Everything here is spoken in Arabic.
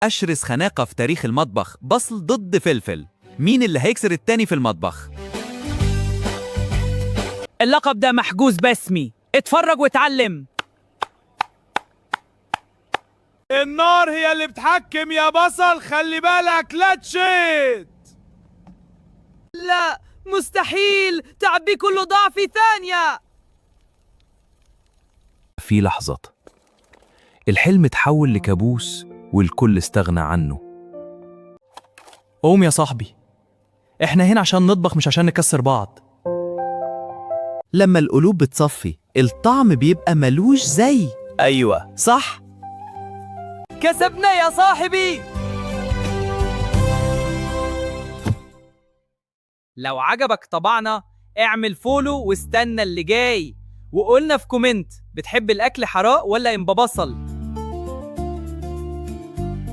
أشرس خناقة في تاريخ المطبخ، بصل ضد فلفل. مين اللي هيكسر التاني في المطبخ؟ اللقب ده محجوز باسمي، اتفرج واتعلم. النار هي اللي بتحكم يا بصل، خلي بالك لا تشيت. لا مستحيل، تعبي كله ضاع في ثانية. في لحظة الحلم اتحول لكابوس والكل استغنى عنه. قوم يا صاحبي، احنا هنا عشان نطبخ مش عشان نكسر بعض. لما القلوب بتصفي الطعم بيبقى ملوش زي. ايوه صح. كسبنا يا صاحبي. لو عجبك طبعنا اعمل فولو واستنى اللي جاي، وقولنا في كومنت بتحب الاكل حراق ولا بصل.